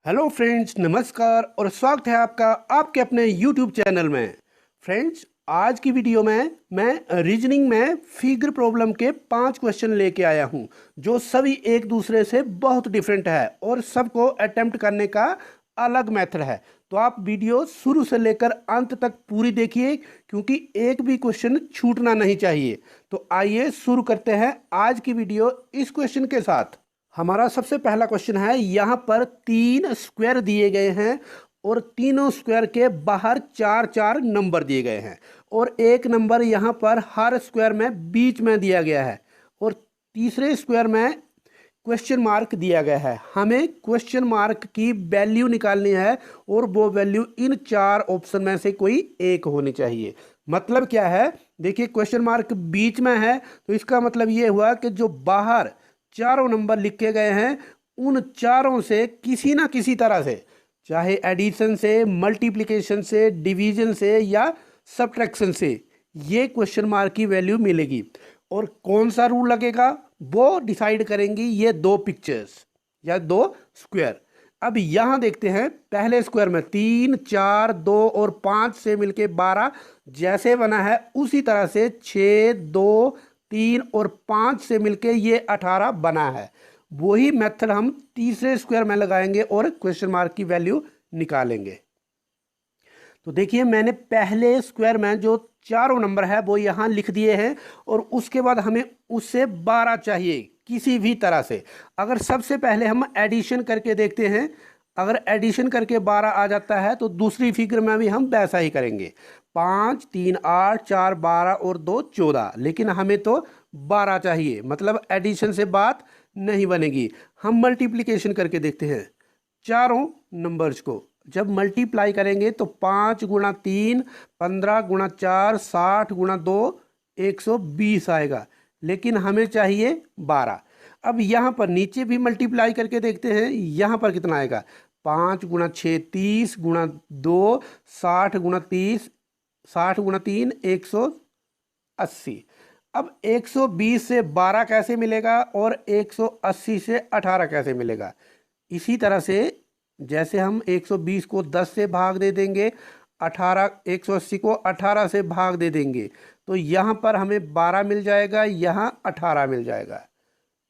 Hello friends, नमस्कार और स्वागत है आपका आपके अपने यूट्यूब चैनल में। फ्रेंड्स, आज की वीडियो में मैं रीजनिंग में फिगर प्रॉब्लम के 5 क्वेश्चन लेके आया हूं, जो सभी एक दूसरे से बहुत डिफरेंट है और सबको अटेम्प्ट करने का अलग मेथड है। तो आप वीडियो शुरू से लेकर अंत तक पूरी देखिए, क्योंकि एक भी क्वेश्चन छूटना नहीं चाहिए। तो आइए शुरू करते हैं आज की वीडियो इस क्वेश्चन के साथ। हमारा सबसे पहला क्वेश्चन है, यहाँ पर 3 स्क्वायर दिए गए हैं और तीनों स्क्वायर के बाहर 4 4 नंबर दिए गए हैं और एक नंबर यहाँ पर हर स्क्वायर में बीच में दिया गया है और तीसरे स्क्वायर में क्वेश्चन मार्क दिया गया है। हमें क्वेश्चन मार्क की वैल्यू निकालनी है और वो वैल्यू इन 4 ऑप्शन में से कोई एक होनी चाहिए। मतलब क्या है, देखिए क्वेश्चन मार्क बीच में है तो इसका मतलब ये हुआ कि जो बाहर चारों नंबर लिखे गए हैं उन चारों से किसी ना किसी तरह से, चाहे एडिशन से, मल्टीप्लिकेशन से, डिवीजन से या सब्ट्रैक्शन से, ये क्वेश्चन मार्क की वैल्यू मिलेगी। और कौन सा रूल लगेगा वो डिसाइड करेंगी ये 2 पिक्चर्स या 2 स्क्वायर। अब यहां देखते हैं, पहले स्क्वायर में 3 4 2 और 5 से मिलके 12 जैसे बना है उसी तरह से 6 2 3 और 5 से मिलके ये 18 बना है। वही मेथड हम तीसरे स्क्वायर में लगाएंगे और क्वेश्चन मार्क की वैल्यू निकालेंगे। तो देखिए, मैंने पहले स्क्वायर में जो चारों नंबर है वो यहाँ लिख दिए हैं और उसके बाद हमें उससे 12 चाहिए किसी भी तरह से। अगर सबसे पहले हम एडिशन करके देखते हैं, अगर एडिशन करके 12 आ जाता है तो दूसरी फिगर में भी हम वैसा ही करेंगे। 5 3 8 4 12 और 2 14, लेकिन हमें तो 12 चाहिए, मतलब एडिशन से बात नहीं बनेगी। हम मल्टीप्लिकेशन करके देखते हैं चारों नंबर्स को। जब मल्टीप्लाई करेंगे तो 5 गुणा 3 15 गुणा 4 60 गुणा 2 120 आएगा, लेकिन हमें चाहिए 12। अब यहाँ पर नीचे भी मल्टीप्लाई करके देखते हैं, यहाँ पर कितना आएगा। 5 गुणा 6 30 गुणा 2 60 गुणा 30 60 गुणा 3 180। अब 120 से 12 कैसे मिलेगा और 180 से 18 कैसे मिलेगा। इसी तरह से जैसे हम 120 को 10 से भाग दे देंगे, 180 को 18 से भाग दे देंगे, तो यहाँ पर हमें 12 मिल जाएगा, यहाँ 18 मिल जाएगा।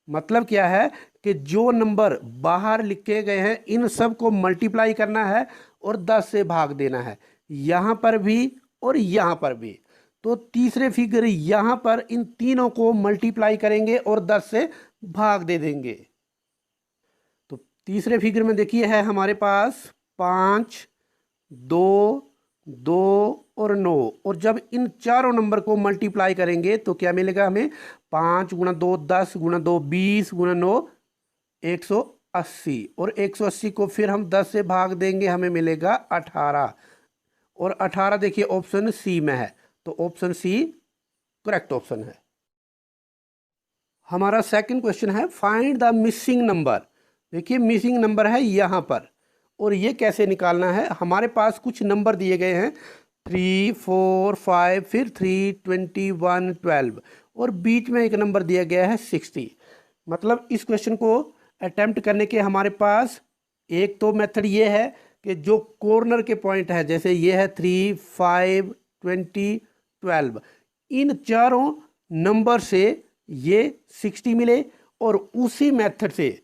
मतलब क्या है कि जो नंबर बाहर लिखे गए हैं इन सब को मल्टीप्लाई करना है और 10 से भाग देना है, यहाँ पर भी और यहाँ पर भी। तो तीसरे फिगर यहाँ पर इन तीनों को मल्टीप्लाई करेंगे और 10 से भाग दे देंगे। तो तीसरे फिगर में देखिए है हमारे पास 5 2 2 और 9, और जब इन चारों नंबर को मल्टीप्लाई करेंगे तो क्या मिलेगा हमें। 5 गुणा 2 10 गुणा 2 20 गुणा 9 180, और 180 को फिर हम 10 से भाग देंगे, हमें मिलेगा 18। और 18 देखिए ऑप्शन सी में है, तो ऑप्शन सी करेक्ट ऑप्शन है। हमारा सेकंड क्वेश्चन है, फाइंड द मिसिंग नंबर। देखिए मिसिंग नंबर है यहाँ पर, और ये कैसे निकालना है। हमारे पास कुछ नंबर दिए गए हैं 3 4 5 फिर 3 21 12 और बीच में एक नंबर दिया गया है 60। मतलब इस क्वेश्चन को अटेम्प्ट करने के हमारे पास एक तो मेथड ये है कि जो कॉर्नर के पॉइंट है, जैसे ये है 3 5 20 12, इन चारों नंबर से ये 60 मिले, और उसी मेथड से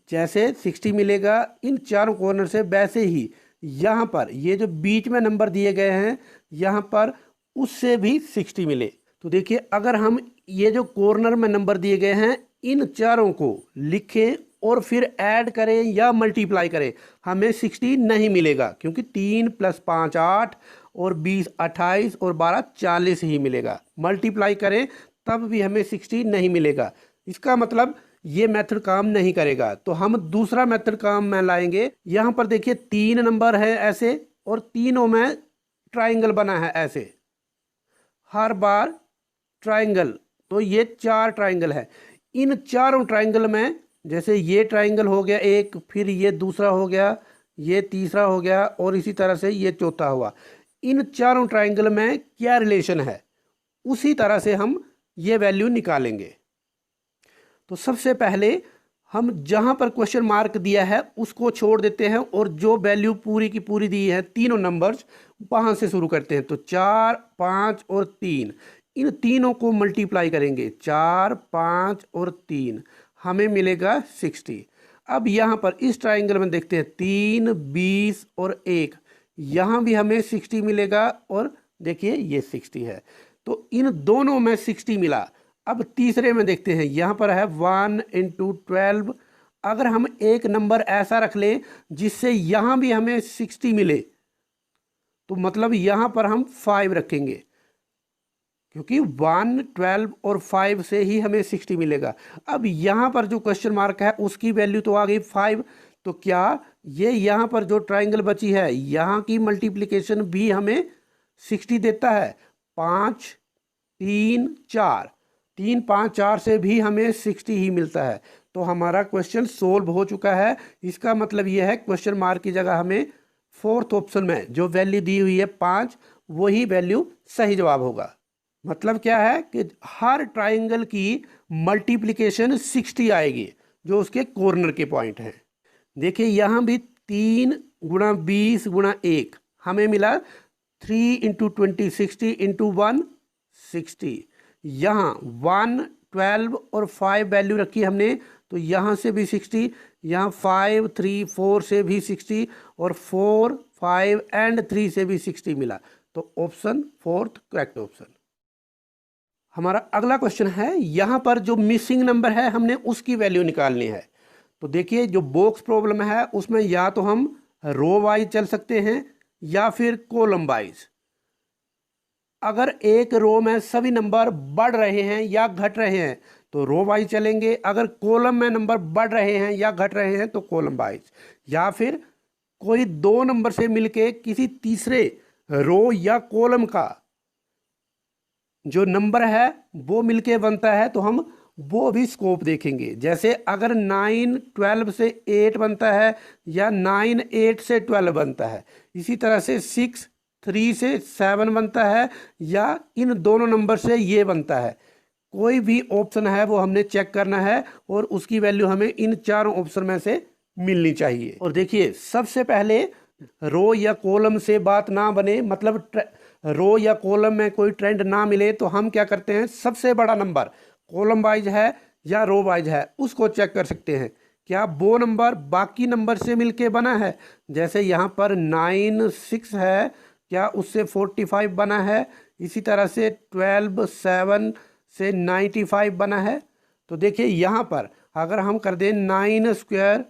जैसे 60 मिलेगा इन चारों कॉर्नर से, वैसे ही यहाँ पर ये जो बीच में नंबर दिए गए हैं यहाँ पर उससे भी 60 मिले। तो देखिए, अगर हम ये जो कॉर्नर में नंबर दिए गए हैं इन चारों को लिखें और फिर ऐड करें या मल्टीप्लाई करें, हमें 60 नहीं मिलेगा, क्योंकि 3 + 5 8 और 20 28 और 12 40 ही मिलेगा। मल्टीप्लाई करें तब भी हमें 60 नहीं मिलेगा। इसका मतलब ये मेथड काम नहीं करेगा। तो हम दूसरा मेथड काम में लाएंगे। यहाँ पर देखिए 3 नंबर है ऐसे, और तीनों में ट्राइंगल बना है ऐसे, हर बार ट्राइंगल। तो ये 4 ट्राइंगल है। इन चारों ट्राइंगल में जैसे ये ट्राइंगल हो गया एक, फिर ये दूसरा हो गया, ये तीसरा हो गया, और इसी तरह से ये चौथा हुआ। इन चारों ट्राइंगल में क्या रिलेशन है, उसी तरह से हम ये वैल्यू निकालेंगे। तो सबसे पहले हम जहाँ पर क्वेश्चन मार्क दिया है उसको छोड़ देते हैं और जो वैल्यू पूरी की पूरी दी है तीनों नंबर्स वहाँ से शुरू करते हैं। तो 4, 5 और 3, इन तीनों को मल्टीप्लाई करेंगे, 4, 5 और 3, हमें मिलेगा 60। अब यहाँ पर इस ट्राइंगल में देखते हैं 3, 20 और 1, यहाँ भी हमें 60 मिलेगा और देखिए ये 60 है। तो इन दोनों में 60 मिला। अब तीसरे में देखते हैं, यहाँ पर है 1 × 12। अगर हम एक नंबर ऐसा रख लें जिससे यहाँ भी हमें 60 मिले तो मतलब यहाँ पर हम 5 रखेंगे, क्योंकि 1, 12 और 5 से ही हमें 60 मिलेगा। अब यहाँ पर जो क्वेश्चन मार्क है उसकी वैल्यू तो आ गई 5, तो क्या ये यहाँ पर जो ट्राइंगल बची है यहाँ की मल्टीप्लिकेशन भी हमें 60 देता है? 5, 3, 4, 3, 5, 4 से भी हमें 60 ही मिलता है। तो हमारा क्वेश्चन सोल्व हो चुका है। इसका मतलब यह है क्वेश्चन मार्क की जगह हमें फोर्थ ऑप्शन में जो वैल्यू दी हुई है 5, वही वैल्यू सही जवाब होगा। मतलब क्या है कि हर ट्राइंगल की मल्टीप्लिकेशन 60 आएगी जो उसके कॉर्नर के पॉइंट हैं। देखिए यहाँ भी 3 × 20 × 1 हमें मिला 3 × 20 60 × 1 60। यहाँ 1, 12 और 5 वैल्यू रखी हमने, तो यहाँ से भी 60, यहाँ 5, 3, 4 से भी 60 और 4, 5 एंड 3 से भी 60 मिला। तो ऑप्शन फोर्थ करेक्ट ऑप्शन। हमारा अगला क्वेश्चन है, यहाँ पर जो मिसिंग नंबर है हमने उसकी वैल्यू निकालनी है। तो देखिए जो बॉक्स प्रॉब्लम है उसमें या तो हम रो वाइज चल सकते हैं या फिर कॉलम वाइज। अगर एक रो में सभी नंबर बढ़ रहे हैं या घट रहे हैं तो रो वाइज चलेंगे, अगर कॉलम में नंबर बढ़ रहे हैं या घट रहे हैं तो कॉलम वाइज, या फिर कोई दो नंबर से मिलके किसी तीसरे रो या कॉलम का जो नंबर है वो मिलके बनता है तो हम वो भी स्कोप देखेंगे। जैसे अगर 9 12 से 8 बनता है या 9 8 से 12 बनता है, इसी तरह से 6 3 से 7 बनता है या इन दोनों नंबर से ये बनता है। कोई भी ऑप्शन है वो हमने चेक करना है और उसकी वैल्यू हमें इन चारों ऑप्शन में से मिलनी चाहिए। और देखिए सबसे पहले रो या कॉलम से बात ना बने, मतलब रो या कॉलम में कोई ट्रेंड ना मिले तो हम क्या करते हैं, सबसे बड़ा नंबर कॉलम वाइज है या रो वाइज है उसको चेक कर सकते हैं। क्या वो नंबर बाकी नंबर से मिलके बना है? जैसे यहाँ पर 9 6 है, क्या उससे 45 बना है? इसी तरह से 12 7 से 95 बना है। तो देखिए यहाँ पर अगर हम कर दें 9 स्क्वायर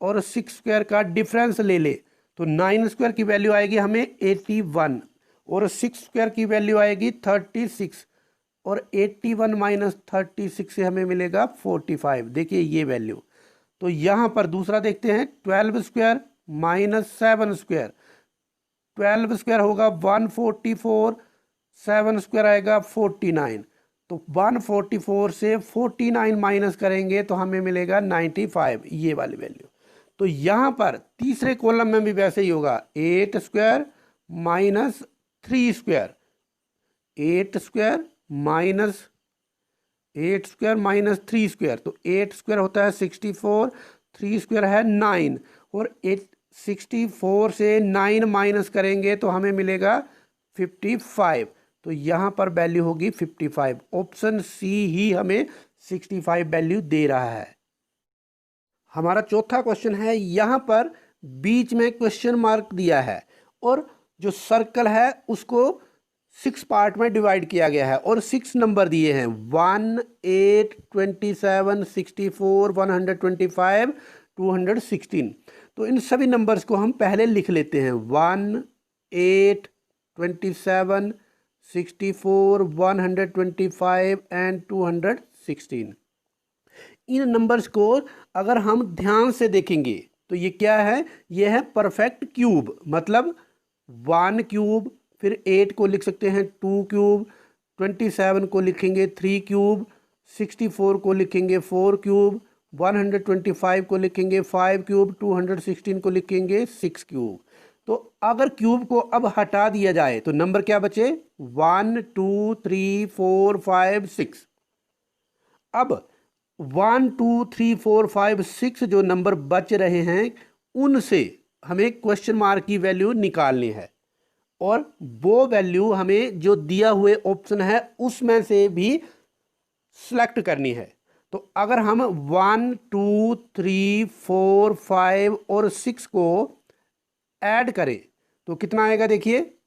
और 6 स्क्वायर का डिफरेंस ले ले तो 9 स्क्वायर की वैल्यू आएगी हमें 81 और 6 स्क्वायर की वैल्यू आएगी 36 और 81 माइनस 36 से हमें मिलेगा 45। देखिए ये वैल्यू। तो यहाँ पर दूसरा देखते हैं 12 स्क्वायर माइनस 7 स्क्वायर, 12 स्क्वायर होगा 144, 7 स्क्वायर आएगा 49। तो 144 से 49 माइनस करेंगे तो हमें मिलेगा 95, ये वाली वैल्यू। तो यहाँ पर तीसरे कॉलम में भी वैसे ही होगा 8 square minus 3 square, 8 square minus 8 square minus 3 square, तो 8 स्क्वायर होता है 64, 3 स्क्वायर है 9 और 64 से 9 माइनस करेंगे तो हमें मिलेगा 55। तो यहाँ पर वैल्यू होगी 55। ऑप्शन सी ही हमें 65 वैल्यू दे रहा है। हमारा चौथा क्वेश्चन है, यहाँ पर बीच में क्वेश्चन मार्क दिया है और जो सर्कल है उसको 6 पार्ट में डिवाइड किया गया है और 6 नंबर दिए हैं 1, 8, 27, 64, 125, 216। तो इन सभी नंबर्स को हम पहले लिख लेते हैं 1, 8, 27, 64, 125 एंड 216। इन नंबर्स को अगर हम ध्यान से देखेंगे तो ये क्या है, ये है परफेक्ट क्यूब, मतलब 1 क्यूब, फिर 8 को लिख सकते हैं 2 क्यूब, 27 को लिखेंगे 3 क्यूब, 64 को लिखेंगे 4 क्यूब, 125 को लिखेंगे 5 क्यूब, 216 को लिखेंगे 6 क्यूब। तो अगर क्यूब को अब हटा दिया जाए तो नंबर क्या बचे, 1 2 3 4 5 6। अब 1 2 3 4 5 6 जो नंबर बच रहे हैं उनसे हमें क्वेश्चन मार्क की वैल्यू निकालनी है, और वो वैल्यू हमें जो दिया हुए ऑप्शन है उसमें से भी सिलेक्ट करनी है। तो अगर हम 1 2 3 4 5 और 6 को ऐड करें तो कितना आएगा, देखिए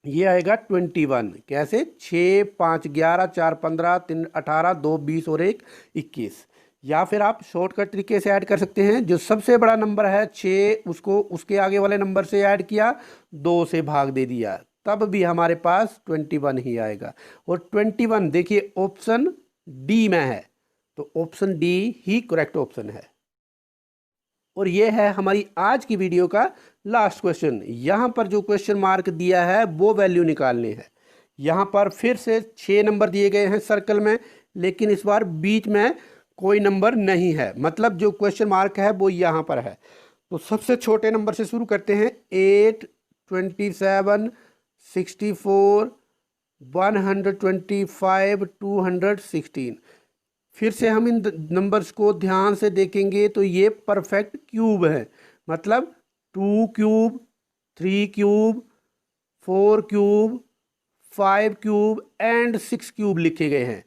ये आएगा 21। कैसे? 6 5 11 4 15 3 18 2 20 और 1 21। या फिर आप शॉर्टकट तरीके से ऐड कर सकते हैं, जो सबसे बड़ा नंबर है 6 उसको उसके आगे वाले नंबर से ऐड किया, 2 से भाग दे दिया, तब भी हमारे पास 21 ही आएगा। और 21 देखिए ऑप्शन डी में है, तो ऑप्शन डी ही करेक्ट ऑप्शन है। और ये है हमारी आज की वीडियो का लास्ट क्वेश्चन। यहाँ पर जो क्वेश्चन मार्क दिया है वो वैल्यू निकालनी है। यहाँ पर फिर से 6 नंबर दिए गए हैं सर्कल में, लेकिन इस बार बीच में कोई नंबर नहीं है, मतलब जो क्वेश्चन मार्क है वो यहाँ पर है। तो सबसे छोटे नंबर से शुरू करते हैं। 8 27 64 125 216। फिर से हम इन नंबर्स को ध्यान से देखेंगे तो ये परफेक्ट क्यूब है, मतलब 2 cube 3 cube 4 cube 5 cube and 6 cube लिखे गए हैं।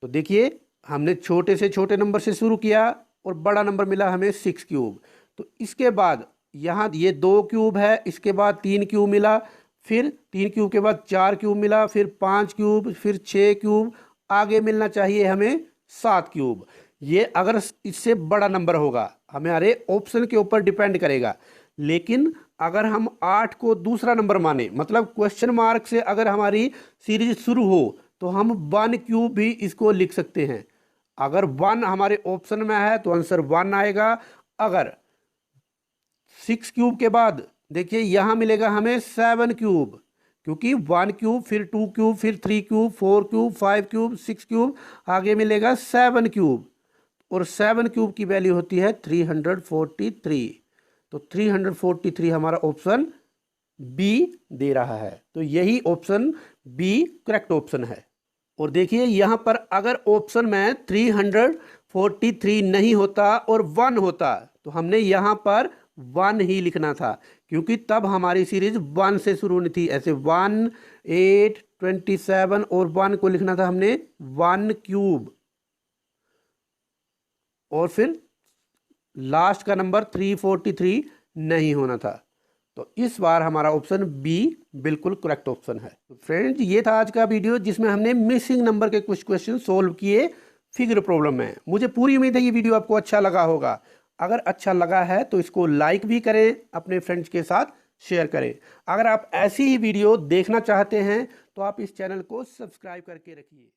तो देखिए हमने छोटे से छोटे नंबर से शुरू किया और बड़ा नंबर मिला हमें 6 क्यूब। तो इसके बाद यहाँ ये 2 क्यूब है, इसके बाद 3 क्यूब मिला, फिर 3 क्यूब के बाद 4 क्यूब मिला, फिर 5 क्यूब, फिर 6 क्यूब, आगे मिलना चाहिए हमें 7 क्यूब। ये अगर इससे बड़ा नंबर होगा हमारे ऑप्शन के ऊपर डिपेंड करेगा। लेकिन अगर हम 8 को दूसरा नंबर माने, मतलब क्वेश्चन मार्क से अगर हमारी सीरीज शुरू हो, तो हम 1 क्यूब भी इसको लिख सकते हैं। अगर 1 हमारे ऑप्शन में है तो आंसर 1 आएगा। अगर 6 क्यूब के बाद देखिए यहाँ मिलेगा हमें 7 क्यूब, क्योंकि 1 क्यूब फिर 2 क्यूब फिर 3 क्यूब 4 क्यूब 5 क्यूब 6 क्यूब, आगे मिलेगा 7 क्यूब, और 7 क्यूब की वैल्यू होती है 343। तो 343 हमारा ऑप्शन बी दे रहा है। तो यही ऑप्शन बी करेक्ट ऑप्शन है। और देखिए यहाँ पर अगर ऑप्शन में 343 नहीं होता और 1 होता तो हमने यहाँ पर 1 ही लिखना था, क्योंकि तब हमारी सीरीज 1 से शुरू होनी थी। ऐसे 1 8 27 और 1 को लिखना था हमने 1 क्यूब, और फिर लास्ट का नंबर 343 नहीं होना था। तो इस बार हमारा ऑप्शन बी बिल्कुल करेक्ट ऑप्शन है। तो फ्रेंड्स ये था आज का वीडियो, जिसमें हमने मिसिंग नंबर के कुछ क्वेश्चन सोल्व किए फिगर प्रॉब्लम में। मुझे पूरी उम्मीद है ये वीडियो आपको अच्छा लगा होगा। अगर अच्छा लगा है तो इसको लाइक भी करें, अपने फ्रेंड्स के साथ शेयर करें। अगर आप ऐसी ही वीडियो देखना चाहते हैं तो आप इस चैनल को सब्सक्राइब करके रखिए।